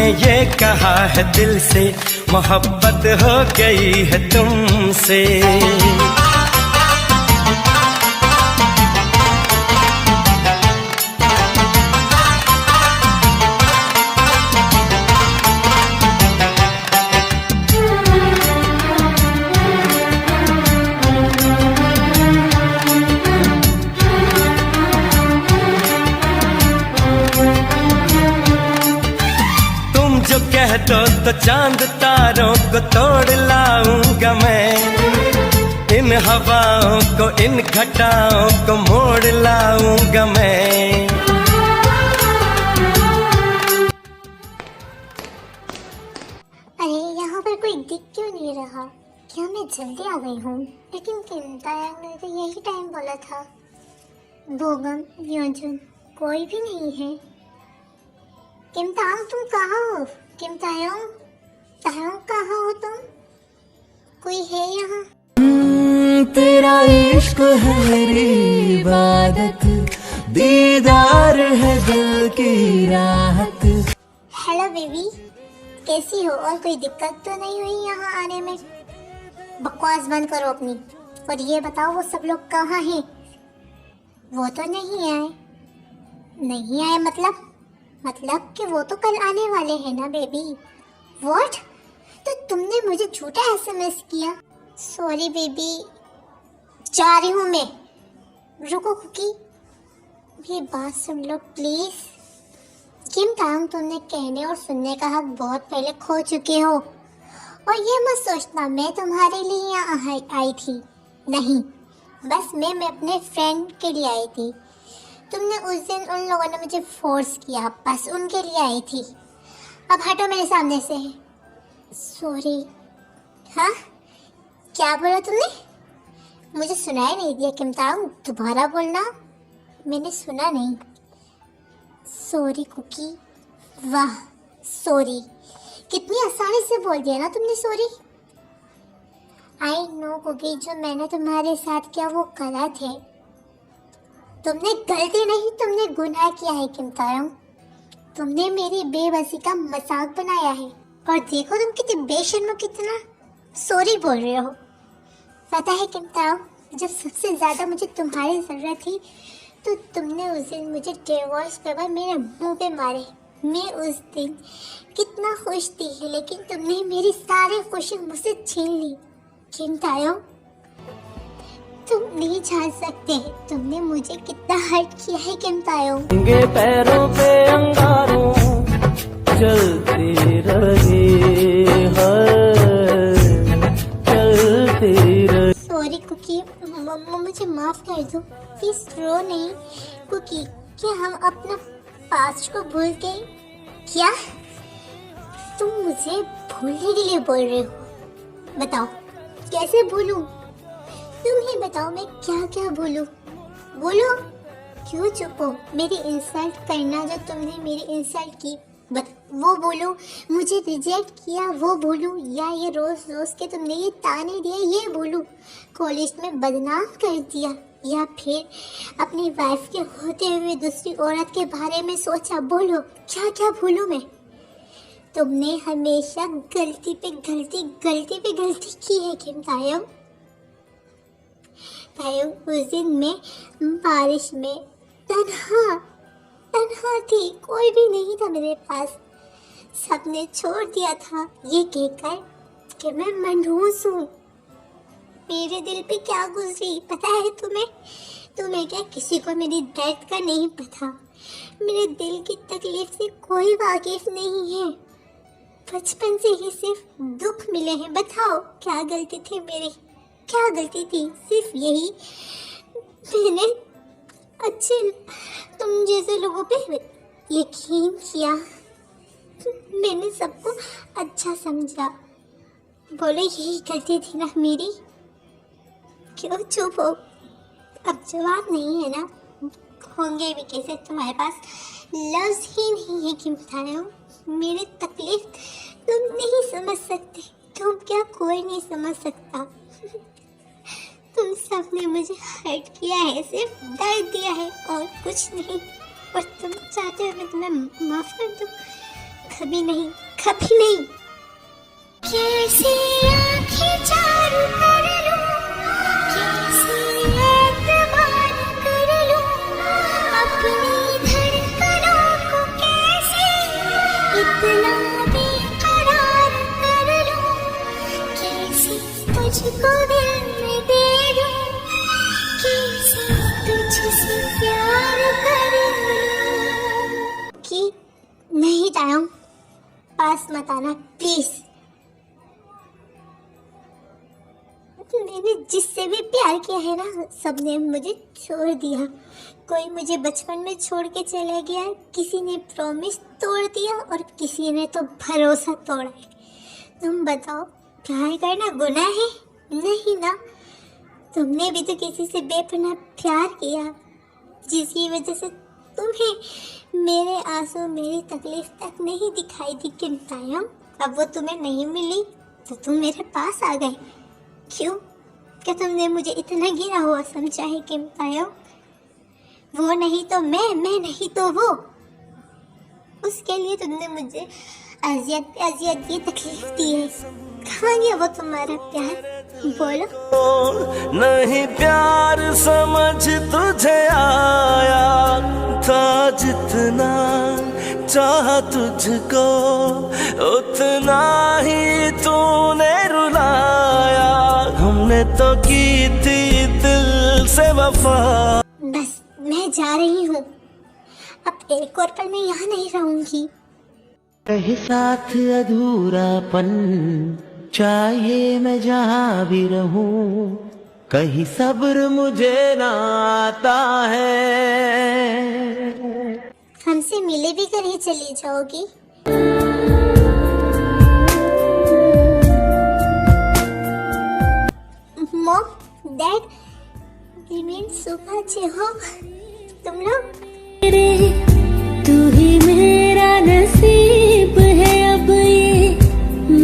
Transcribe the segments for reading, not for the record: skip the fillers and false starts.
ये कहा है दिल से, मोहब्बत हो गई है तुमसे। कह दो तो चांद तारों को तोड़ लाऊंगा मैं, इन हवाओं को इन घटाओं को मोड़ लाऊंगा मैं। अरे यहाँ पर कोई दिख क्यों नहीं रहा? क्या मैं जल्दी आ गई हूँ? लेकिन किमतायांग ने तो यही टाइम बोला था। बोगम, योजुन, कोई भी नहीं है। किमतायांग तुम कहाँ हो? किमतायांग, तायांग कहाँ हो तुम? कोई है यहाँ? तेरा इश्क है मेरी इबादत, दीदार है दिल की राहत। हेलो बेबी, कैसी हो? और कोई दिक्कत तो नहीं हुई यहाँ आने में? बकवास बंद करो अपनी, और ये बताओ वो सब लोग कहाँ हैं? वो तो नहीं आए। नहीं आए मतलब कि वो तो कल आने वाले हैं ना बेबी। व्हाट? तो तुमने मुझे झूठा एसएमएस किया? सॉरी बेबी, जा रही हूँ मैं। रुको कुकी, ये बात सुन लो प्लीज। किमतायांग, तुमने कहने और सुनने का हक बहुत पहले खो चुके हो, और ये मत सोचना मैं तुम्हारे लिए यहाँ आई थी। नहीं, बस मैं अपने फ्रेंड के लिए आई थी। तुमने उस दिन उन लोगों ने मुझे फोर्स किया, बस उनके लिए आई थी। अब हटो मेरे सामने से। सॉरी। हाँ, क्या बोला तुमने? मुझे सुनाई नहीं दिया किमतायांग, दोबारा बोलना। मैंने सुना नहीं। Sorry cookie. वाह, सॉरी, कितनी आसानी से बोल दिया ना तुमने सॉरी। आई नो कुकी, जो मैंने तुम्हारे साथ किया वो गलत है। तुमने गलती नहीं, तुमने गुनाह किया है किमतायांग। तुमने मेरी बेबसी का मजाक बनाया है, और देखो तुम कितने बेशर्म, कितना सॉरी बोल रहे हो। पता है किमतायांग, जब सबसे ज़्यादा मुझे तुम्हारी ज़रूरत थी तो तुमने उस दिन मुझे डिवोर्स पेपर मेरे मुंह पे मारे। मैं उस दिन कितना खुश थी, लेकिन तुमने मेरी सारी खुशी मुझसे छीन ली। किमतायांग, तुम नहीं जान सकते तुमने मुझे कितना हर्ट किया है किमतायांग। पैरों पे अंगारों चलती रही, चलती रही। सॉरी कुकी, मम्मा मुझे माफ कर दो, प्लीज रो नहीं। कुकी, क्या हम अपना पास्ट को भूल गए? क्या तुम मुझे भूलने के लिए बोल रहे हो? बताओ कैसे भूलूं? तुम ही बताओ, मैं क्या क्या भूलूं? बोलो, क्यों चुप हो? मेरी इंसल्ट करना, जो तुमने मेरी इंसल्ट की वो बोलो, मुझे रिजेक्ट किया वो बोलूं, या ये रोज रोज के तुमने ये ताने दिए ये बोलूं, कॉलेज में बदनाम कर दिया, या फिर अपनी वाइफ के होते हुए दूसरी औरत के बारे में सोचा? बोलो, क्या क्या भूलूं मैं? तुमने हमेशा गलती पे गलती की है किमतायांग। उस दिन मैं बारिश में तन्हा थी, कोई भी नहीं था मेरे पास। सबने छोड़ दिया था ये कहकर कि मैं मनहूस हूँ। मेरे दिल पे क्या गुजरी पता है तुम्हें? तुम्हें क्या, किसी को मेरी दर्द का नहीं पता। मेरे दिल की तकलीफ से कोई वाकिफ नहीं है। बचपन से ही सिर्फ दुख मिले हैं। बताओ क्या गलती थी मेरी? क्या गलती थी? सिर्फ यही, मैंने अच्छे तुम जैसे लोगों पे यकीन किया, मैंने सबको अच्छा समझा। बोलो, यही गलती थी ना मेरी? क्यों चुप हो? अब जवाब नहीं है ना? होंगे भी कैसे? तुम्हारे पास लफ्ज़ ही नहीं है कि बताया हूँ। मेरी तकलीफ तुम नहीं समझ सकते। तुम क्या, कोई नहीं समझ सकता। तुम सब ने मुझे हर्ट किया है, सिर्फ दर्द दिया है और कुछ नहीं। और तुम चाहते हो मैं तुम्हें माफ कर दूं? कभी नहीं, कभी नहीं। कैसे आंखें चारू कर लूं, कैसे एतबार कर लूं, अपनी धड़कनों को कैसे इतना बेकरार कर लूं, कैसे तुझको दिल में दे दूं, कैसे तुझसे प्यार कर लूं। कि नहीं टाइम, पास मत आना प्लीज। मैंने जिससे भी प्यार किया है ना, सबने मुझे छोड़ दिया। कोई मुझे बचपन में छोड़ के चला गया, किसी ने प्रॉमिस तोड़ दिया और किसी ने तो भरोसा तोड़ा है। तुम बताओ, प्यार करना गुनाह है? नहीं ना। तुमने भी तो किसी से बेपनाह प्यार किया, जिसकी वजह से तुम्हें मेरे आंसू, मेरी तकलीफ तक नहीं दिखाई दी। किम तायम, अब वो तुम्हें नहीं मिली तो तुम मेरे पास आ गए। क्यों? क्या तुमने मुझे इतना गिरा हुआ समझा है किम तायम? वो नहीं तो मैं नहीं तो वो। उसके लिए तुमने मुझे अजियत की तकलीफ दी है। कहाँ गया वो तुम्हारा प्यार? बोलो। नहीं प्यार समझ तुझे आया था, जितना चाहा तुझको उतना ही तूने रुलाया। हमने तो की थी दिल से वफा। बस मैं जा रही हूँ, अब एक और पल मैं यहाँ नहीं रहूंगी। कहीं साथ अधूरापन, चाहे मैं जहाँ भी रहूं, कहीं सब्र मुझे ना आता है। हमसे मिले भी कर ही चली जाओगी। मॉम, डैड, रिमेन सुबह अच्छे हो तुम लोग? तू ही मेरा नसीब है अब ये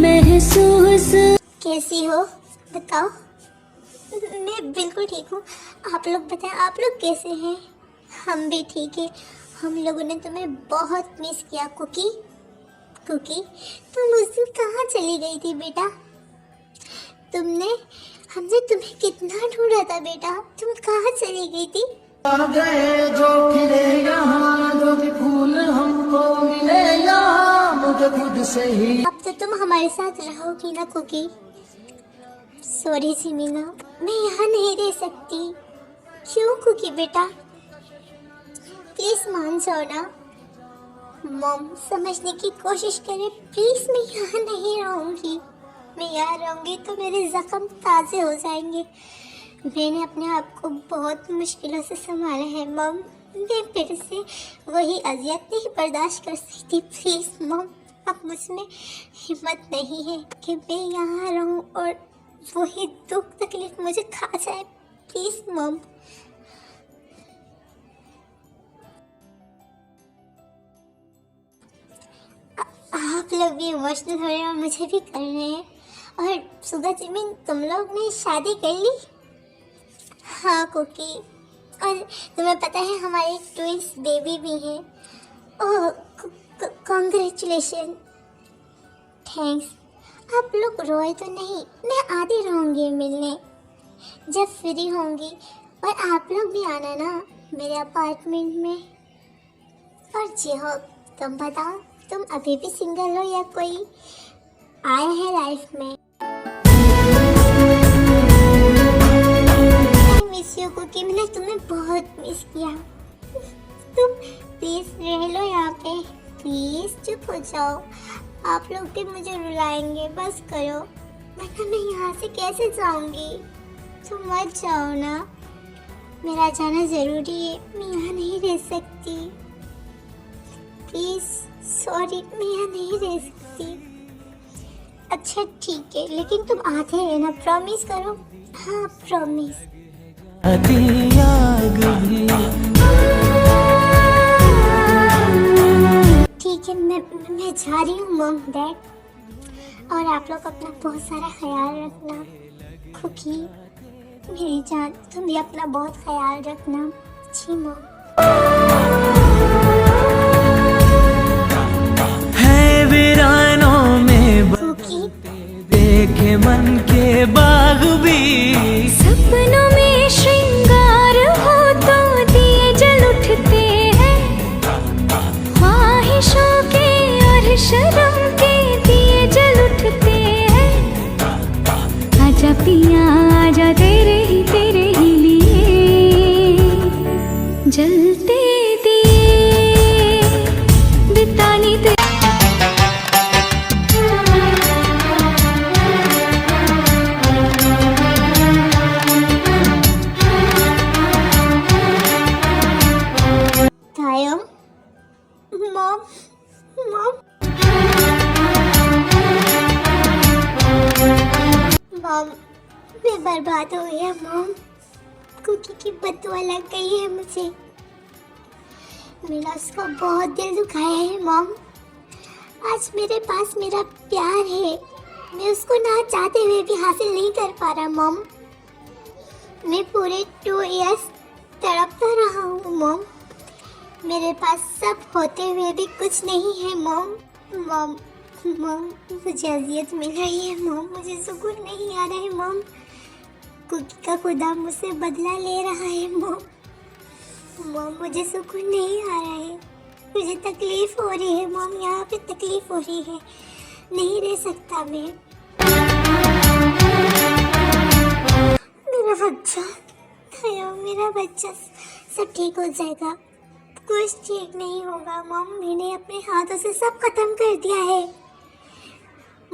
महसूस। कैसी हो बताओ? मैं बिल्कुल ठीक हूँ। आप लोग बताएं, आप लोग कैसे हैं? हम भी ठीक है। हम लोगों ने तुम्हें बहुत मिस किया। कुकी, तुम उस दिन कहाँ चली गई थी बेटा? हमने तुम्हें कितना ढूंढा था बेटा, तुम कहाँ चली गई थी? गए जो खिले यहाँ, जो भी फूल हमको मिले यहाँ, मुझे खुद से ही। अब तो तुम हमारे साथ रहोगी ना कुकी? सॉरी सिमीना, मैं यहाँ नहीं रह सकती। क्यों कुकी बेटा? प्लीज मान जाओ ना। मॉम, समझने की कोशिश करे प्लीज। मैं यहाँ नहीं रहूँगी। मैं यहाँ रहूँगी तो मेरे जख्म ताज़े हो जाएंगे। मैंने अपने आप को बहुत मुश्किलों से संभाला है मॉम। मैं फिर से वही अजियत नहीं बर्दाश्त कर सकती। प्लीज़ मॉम, अब मुझमें हिम्मत नहीं है कि मैं यहाँ रहूँ और वही दुख तकलीफ मुझे खा जाए। Please mom. आप लोग भी इमोशनल हो रहे हैं और मुझे भी कर रहे हैं। और सुधा जिमिन, तुम लोग ने शादी कर ली? हाँ कुकी, और तुम्हें पता है हमारे ट्विंस बेबी भी हैं। ओह कॉन्ग्रेचुलेशन, थैंक्स। आप लोग रोए तो नहीं, मैं आती रहूँगी मिलने जब फ्री होंगी। और आप लोग भी आना ना मेरे अपार्टमेंट में। और जी हो, तुम बताओ, तुम अभी भी सिंगल हो या कोई आया है लाइफ में? मिस यू कुकी, मैंने तुम्हें बहुत मिस किया। तुम प्लीज रह लो यहाँ पे, प्लीज चुप हो जाओ। आप लोग भी मुझे रुलाएंगे, बस करो, वरना मैं यहाँ से कैसे जाऊँगी? तुम मत जाओ ना, मेरा जाना जरूरी है, मैं यहाँ नहीं रह सकती। प्लीज सॉरी, मैं यहाँ नहीं रह सकती। अच्छा ठीक है, लेकिन तुम आते रहना, प्रॉमिस करो। हाँ प्रॉमिस। ठीक है, मैं जा रही हूँ मॉम डैड। और आप लोग अपना बहुत सारा ख्याल रखना। कुकी मेरी जान, तुम भी अपना बहुत ख्याल रखना। जी मॉम। मॉम मॉम मॉम मैं बर्बाद हो गया मॉम। कुकी की बददुआ लग गई है मुझे। मेरा उसका बहुत दिल दुखाया है मॉम। आज मेरे पास मेरा प्यार है, मैं उसको ना चाहते हुए भी हासिल नहीं कर पा रहा मॉम। मैं पूरे 2 इयर्स तड़पता रहा हूँ मॉम। मेरे पास सब होते हुए भी कुछ नहीं है मॉम। मॉम मॉम मुझे अजियत मिल रही है मॉम, मुझे सुकून नहीं आ रहा है मॉम। कुकी का खुदा मुझसे बदला ले रहा है मॉम। मॉम मुझे सुकून नहीं आ रहा है, मुझे तकलीफ हो रही है मॉम। यहाँ पे तकलीफ हो रही है, नहीं रह सकता मैं। मेरा बच्चा खया, मेरा बच्चा सब ठीक हो जाएगा। कुछ ठीक नहीं होगा मॉम। मैंने अपने हाथों से सब खत्म कर दिया है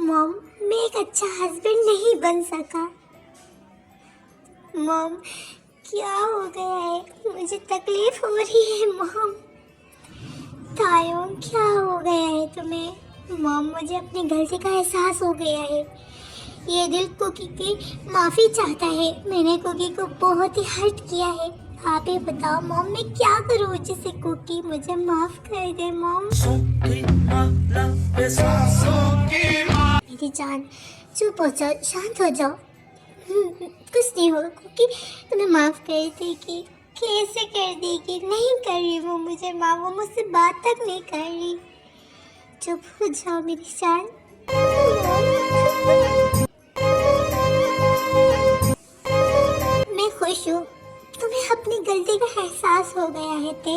मॉम। मैं एक अच्छा हस्बैंड नहीं बन सका मॉम। क्या हो गया है, मुझे तकलीफ हो रही है मॉम। तायों क्या हो गया है तुम्हें मॉम? मुझे अपनी गलती का एहसास हो गया है। ये दिल कुकी की माफ़ी चाहता है। मैंने कुकी को बहुत ही हर्ट किया है। आप ही बताओ मॉम, मैं क्या करूँ जिससे कुकी मुझे माफ़ कर दे मॉम। मेरी जान चुप हो जाओ, शांत हो जाओ। कुछ नहीं होगा कुकी, तुम्हें माफ़ कर देगी। कैसे कर देगी? नहीं कर रही वो मुझे माँ, वो मुझसे बात तक नहीं कर रही। चुप हो जाओ मेरी जान। मैं खुश हूँ, तुम्हें अपनी गलती का एहसास हो गया है ते,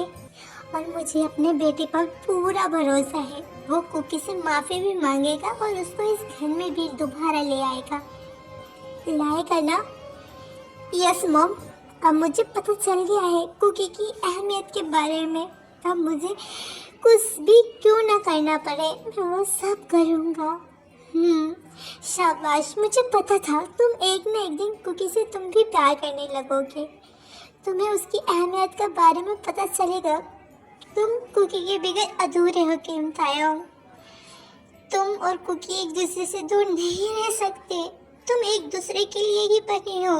और मुझे अपने बेटे पर पूरा भरोसा है। वो कुकी से माफ़ी भी मांगेगा और उसको इस घर में भी दोबारा ले आएगा। लाएगा ना? यस मॉम, अब मुझे पता चल गया है कुकी की अहमियत के बारे में। अब मुझे कुछ भी क्यों ना करना पड़े, मैं वो सब करूँगा। शाबाश, मुझे पता था तुम एक न एक दिन कुकी से तुम भी प्यार करने लगोगे। तुम्हें उसकी अहमियत के बारे में पता चलेगा। तुम कुकी के बगैर अधूरे हो किम तायोंग। तुम और कुकी एक दूसरे से दूर नहीं रह सकते। तुम एक दूसरे के लिए ही बने हो।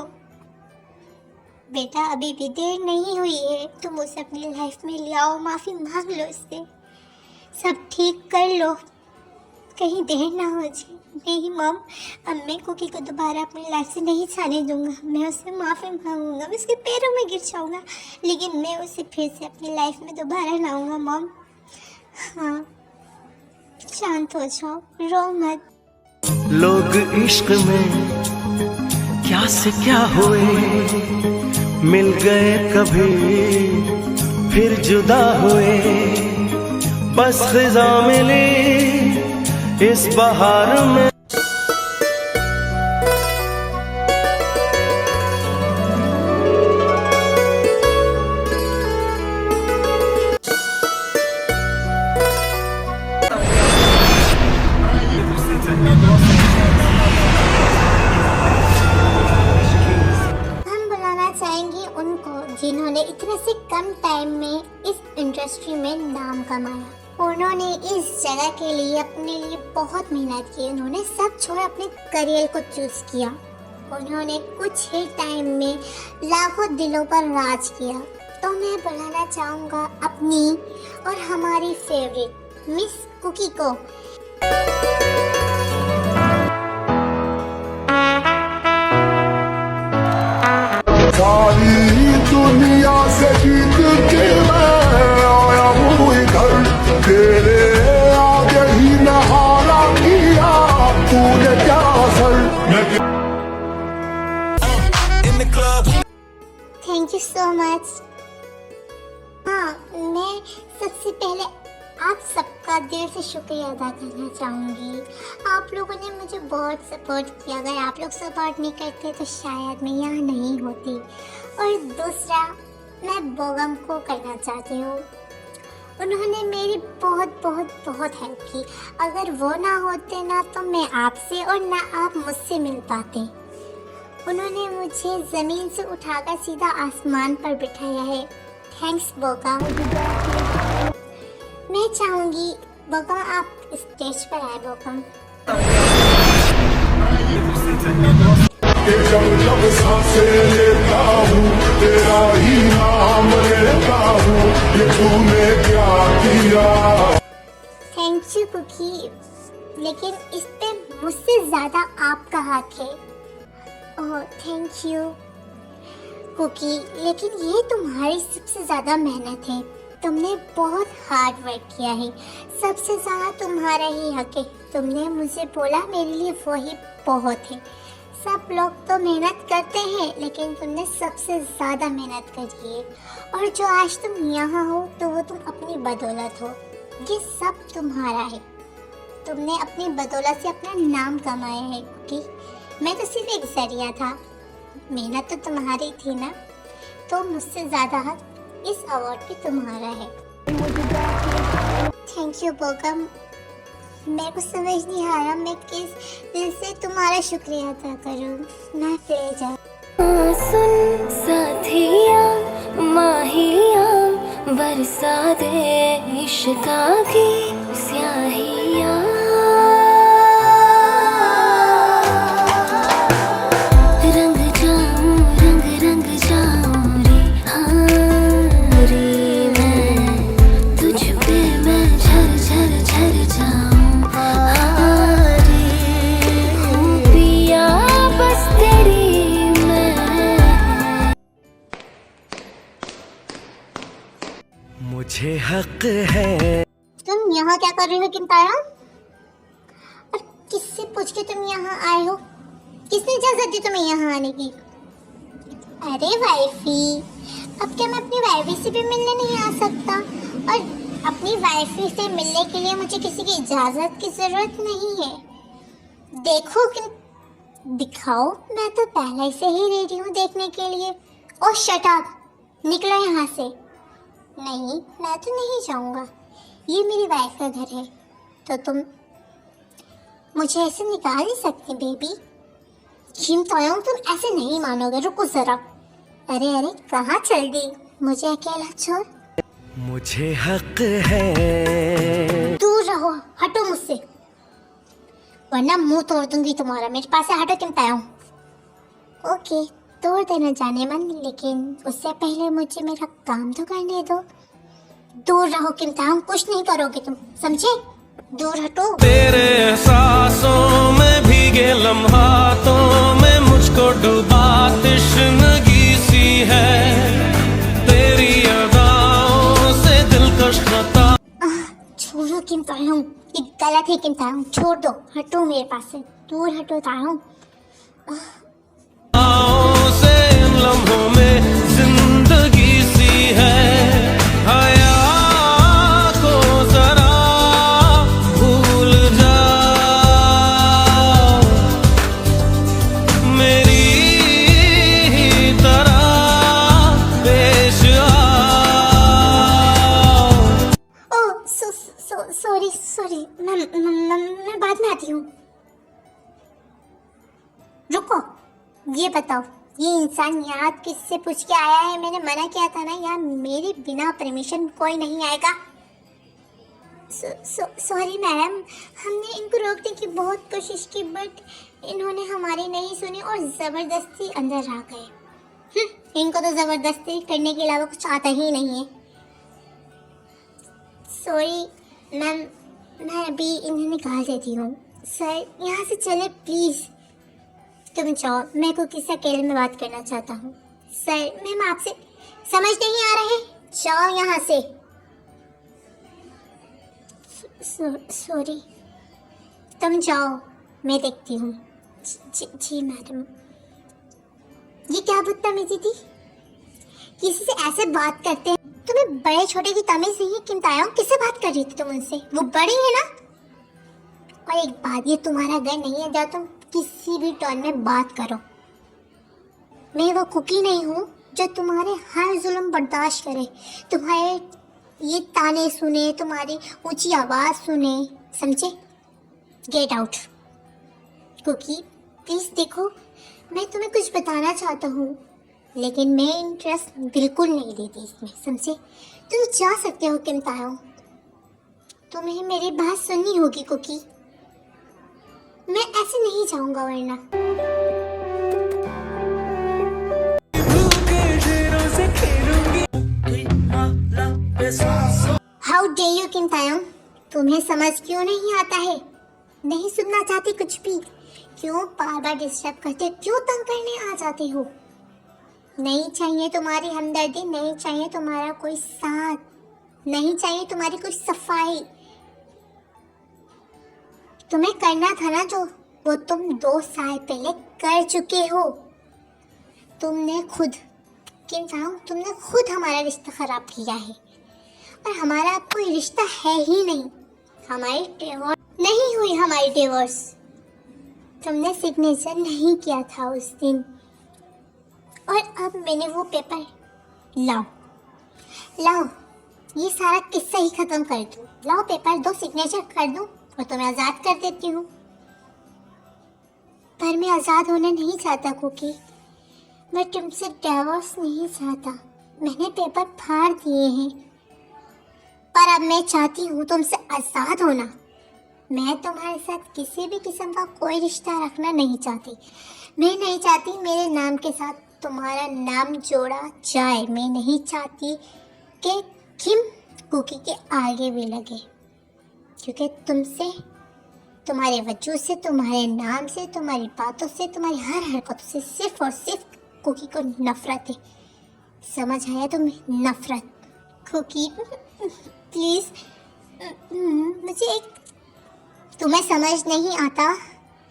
बेटा अभी भी देर नहीं हुई है, तुम उसे अपनी लाइफ में ले आओ, माफ़ी मांग लो उससे, सब ठीक कर लो, कहीं देर ना हो जाए। नहीं मॉम, अब मैं कुकी को दोबारा अपनी लाइफ से नहीं जाने दूंगा। मैं उससे माफ़ी मांगूंगा, मैं उसके पैरों में गिर जाऊंगा, लेकिन मैं उसे फिर से अपनी लाइफ में दोबारा लाऊंगा मॉम। हाँ, शांत हो जाओ, रो मत। लोग इश्क में क्या से क्या हुए, मिल गए कभी फिर जुदा हुए। बस खिज़ा मिली इस बहार में। हम बुलाना चाहेंगे उनको जिन्होंने इतने से कम टाइम में इस इंडस्ट्री में नाम कमाया। उन्होंने इस जगह के लिए अपने लिए बहुत मेहनत की। उन्होंने सब छोड़ अपने करियर को चूज किया। उन्होंने कुछ ही टाइम में लाखों दिलों पर राज किया। तो मैं बुलाना चाहूँगा अपनी और हमारी फेवरेट मिस कुकी को। सारी दुनिया से जीत के मैं आया हूँ इधर, तेरे आगे ही न हारा किया तूने क्या असर। Thank you so much. हाँ, मैं सबसे पहले आप सबका दिल से शुक्रिया अदा करना चाहूँगी। आप लोगों ने मुझे बहुत सपोर्ट किया। अगर आप लोग सपोर्ट नहीं करते तो शायद मैं यहाँ नहीं होती। और दूसरा, मैं बोगम को करना चाहती हूँ। उन्होंने मेरी बहुत बहुत बहुत हेल्प की। अगर वो ना होते ना तो मैं आपसे और ना आप मुझसे मिल पाते। उन्होंने मुझे ज़मीन से उठाकर सीधा आसमान पर बिठाया है। थैंक्स बोगा। मैं मैं चाहूंगी बोकम आप स्टेज पर आए बोकम। कि जब जब सांसें लेता हूँ तेरा ही नाम लेता हूँ, ये तूने क्या किया। थैंक यू कुकी, लेकिन इस पे मुझसे ज्यादा आपका हाथ है। ओह थैंक यू कुकी, लेकिन ये तुम्हारी सबसे ज्यादा मेहनत है। तुमने बहुत हार्ड वर्क किया है, सबसे ज्यादा तुम्हारा ही हक है। तुमने मुझे बोला मेरे लिए वही बहुत है। सब लोग तो मेहनत करते हैं, लेकिन तुमने सबसे ज्यादा मेहनत करी है। और जो आज तुम यहाँ हो तो वो तुम अपनी बदौलत हो। ये सब तुम्हारा है। तुमने अपनी बदौलत से अपना नाम कमाया है क्योंकि मैं तो सिर्फ एक जरिया था। मेहनत तो तुम्हारी थी ना, तो मुझसे ज्यादा हक इस अवार्ड पे तुम्हारा है। Thank you बोकम। मेरे को समझ नहीं आ रहा मैं किस दिल से तुम्हारा शुक्रिया अदा करूं। मैं फिर जा सुन साथिया माहिया बरसा दे इश्का की स्याहिया। रंग जाऊं रंग रंग जाऊं रे हाँ रे मैं तुझ पे मैं झर झर झर जाऊं हाँ रे हूँ पिया बस तेरी मैं। मुझे हक है। तुम यहाँ क्या कर रही हो किंतारा? और किससे पूछ के तुम यहाँ आए हो? किसने इजाजत दी तुम्हें यहाँ आने की? अरे वाइफी, अब क्या मैं अपनी वाइफी से भी मिलने नहीं आ सकता? और अपनी वाइफी से मिलने के लिए मुझे किसी की इजाजत की जरूरत नहीं है। देखो कि दिखाओ, मैं तो पहले से ही रेडी हूँ देखने के लिए। ओ शट अप, निकलो यहाँ से। नहीं, मैं तो नहीं जाऊँगा। ये मेरी वाइफ का घर है, तो तुम मुझे ऐसे निकाल नहीं सकती बेबी। चिमटाओ, तुम ऐसे नहीं मानोगे। रुको जरा। अरे अरे कहाँ चल दी? मुझे अकेला छोड़। मुझे हक है। दूर रहो, हटो मुझसे, वरना मुंह तोड़ दूंगी तुम्हारा। मेरे पास से हटो चिमटाओ। ओके, तोड़ देना जाने मन, लेकिन उससे पहले मुझे मेरा काम तो करने दो। दूर रहो किमताम, कुछ नहीं करोगे तुम, समझे? दूर हटो। तेरे एहसासों में भीगे लम्हातों में मुझको डुबा तश्नगी सी है। तेरी अदाओं से दिलकश खता। छोड़ो किमताम, ये गलत है किमताम, छोड़ दो, हटो मेरे पास से, दूर हटो ताऊ। से इन लम्हों में जिंदगी सी है। हया को जरा भूल जाओ, मेरी ही तरह पेश आओ। ओह सॉरी सॉरी, मैं बाद में आती हूँ। रुको, ये बताओ, ये इंसान यहाँ किससे पूछ के आया है? मैंने मना किया था ना, यहाँ मेरे बिना परमिशन कोई नहीं आएगा। सॉरी मैडम, हमने इनको रोकने की बहुत कोशिश की, बट इन्होंने हमारी नहीं सुनी और ज़बरदस्ती अंदर आ गए। इनको तो ज़बरदस्ती करने के अलावा कुछ आता ही नहीं है। सॉरी मैम, मैं अभी इन्हें निकाल देती हूँ। सर यहाँ से चले प्लीज़। तुम जाओ, मैं को किसी अकेले में बात करना चाहता हूँ। सर मैम आपसे समझ नहीं आ रहे, जाओ यहाँ से। सॉरी, तुम जाओ, मैं देखती हूँ। जी मैडम। ये क्या बदतमीजी थी? किसी से ऐसे बात करते हैं? तुम्हें बड़े छोटे की तमीज नहीं है किमताया? किससे बात कर रही थी तुम उनसे? वो बड़ी है ना। और एक बात, ये तुम्हारा घर नहीं है जहाँ तुम किसी भी टोन में बात करो। मैं वो कुकी नहीं हूँ जो तुम्हारे हर जुल्म बर्दाश्त करे, तुम्हारे ये ताने सुने, तुम्हारी ऊंची आवाज़ सुने, समझे? Get out. कुकी प्लीज़ देखो, मैं तुम्हें कुछ बताना चाहता हूँ, लेकिन मैं इंटरेस्ट बिल्कुल नहीं लेती इसमें, समझे? तुम जा सकते हो किमताओ। तुम्हें मेरी बात सुननी होगी कुकी। मैं ऐसे नहीं जाऊंगा वरना। हाउ डे यू किम तायोंग, तुम्हें समझ क्यों नहीं आता है? नहीं सुनना चाहती कुछ भी? क्यों बार बार डिस्टर्ब करते, क्यों तंग करने आ जाते हो? नहीं चाहिए तुम्हारी हमदर्दी, नहीं चाहिए तुम्हारा कोई साथ, नहीं चाहिए तुम्हारी कोई सफाई। तुम्हें करना था ना जो, वो तुम 2 साल पहले कर चुके हो। तुमने खुद किम तायोंग, तुमने खुद हमारा रिश्ता खराब किया है और हमारा अब कोई रिश्ता है ही नहीं। हमारी डिवोर्स नहीं हुई, हमारी डिवोर्स। तुमने सिग्नेचर नहीं किया था उस दिन और अब मैंने वो पेपर, लाओ लाओ, ये सारा किस्सा ही खत्म कर दूं। लाओ पेपर दो, सिग्नेचर कर दूं और तुम्हें आज़ाद कर देती हूँ। पर मैं आज़ाद होना नहीं चाहता कुकी, मैं तुमसे डिवोर्स नहीं चाहता। मैंने पेपर फाड़ दिए हैं, पर अब मैं चाहती हूँ तुमसे आज़ाद होना। मैं तुम्हारे साथ किसी भी किस्म का कोई रिश्ता रखना नहीं चाहती। मैं नहीं चाहती मेरे नाम के साथ तुम्हारा नाम जोड़ा जाए। मैं नहीं चाहती कि किम कुकी के आगे भी लगे, क्योंकि तुमसे, तुम्हारे वजूद से, तुम्हारे नाम से, तुम्हारी बातों से, तुम्हारी हर हरकतों से सिर्फ और सिर्फ कुकी को नफरत है। समझ आया तुम्हें? नफरत। कुकी प्लीज़, मुझे एक, तुम्हें समझ नहीं आता?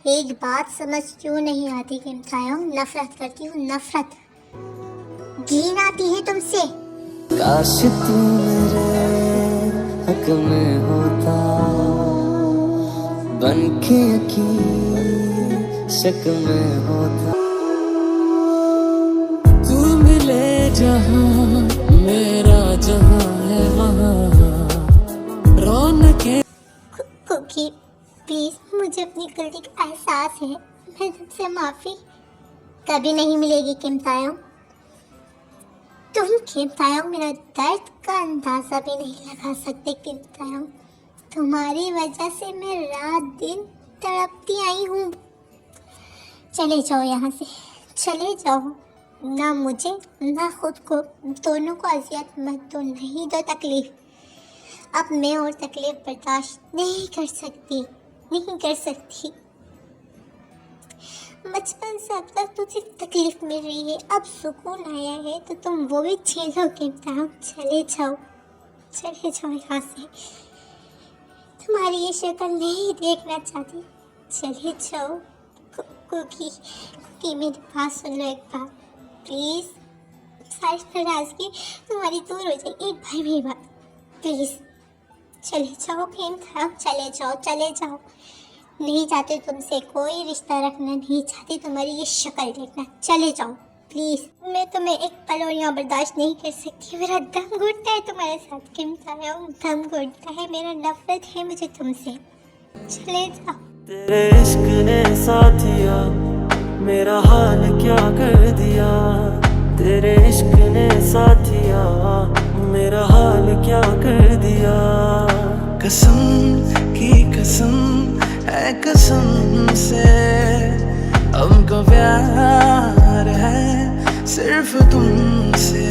एक बात समझ क्यों नहीं आती किम तायोंग? नफरत करती हूँ, नफरत, घिन आती है तुमसे। काश तू मेरे हक में होता, बनके यकीन शक में होता। तू मिले जहाँ, मेरा जहाँ है वहाँ रौनके। कुकी प्लीज़, मुझे अपनी गलती का एहसास है। मैं तुमसे माफ़ी कभी नहीं मिलेगी किम तायोंग। तुम किम तायोंग मेरा दर्द का अंदाज़ा भी नहीं लगा सकते किम तायोंग। तुम्हारी वजह से मैं रात दिन तड़पती आई हूँ। चले जाओ यहाँ से, चले जाओ। ना मुझे ना खुद को, दोनों को अजियत मत दो, नहीं दो तकलीफ़। अब मैं और तकलीफ बर्दाश्त नहीं कर सकती, नहीं कर सकती। बचपन से अब तक तुझे तकलीफ मिल रही है, अब सुकून आया है तो तुम वो भी झेलो किम तायोंग। चले जाओ, चले जाओ यहाँ से। तुम्हारी ये शक्ल नहीं देखना चाहती, चले जाओ। कुकी मेरी बात सुन लो एक बार प्लीज़। सारी नाराज़गी तुम्हारी दूर हो जाएगी एक भाई मेरी बात, प्लीज़ चले जाओ किम तायोंग, चले जाओ, चले जाओ। नहीं चाहते तुमसे कोई रिश्ता रखना, नहीं चाहती तुम्हारी ये शक्ल देखना, चले जाओ प्लीज़। मैं तुम्हें एक पल और यहाँ बर्दाश्त नहीं कर सकती। मेरा दम घुटता है तुम्हारे साथ किम तायोंग, दम घुटता है। मेरा नफरत है मुझे तुमसे, चले जाओ। तेरे इश्क ने साथिया मेरा हाल क्या कर दिया। तेरे इश्क ने साथिया मेरा हाल क्या कर दिया। कसम की कसम है कसम से, हमको प्यार है सिर्फ तुमसे।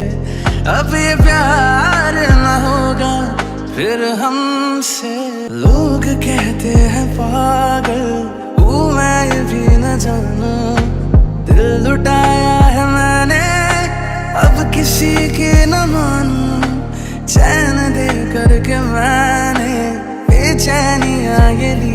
अब ये प्यार न होगा फिर हमसे। लोग कहते हैं पागल हूँ मैं, ये भी न जानू दिल लुटाया है मैंने, अब किसी की न मानूं। चैन दे करके मैंने बेचैनियाँ ये ली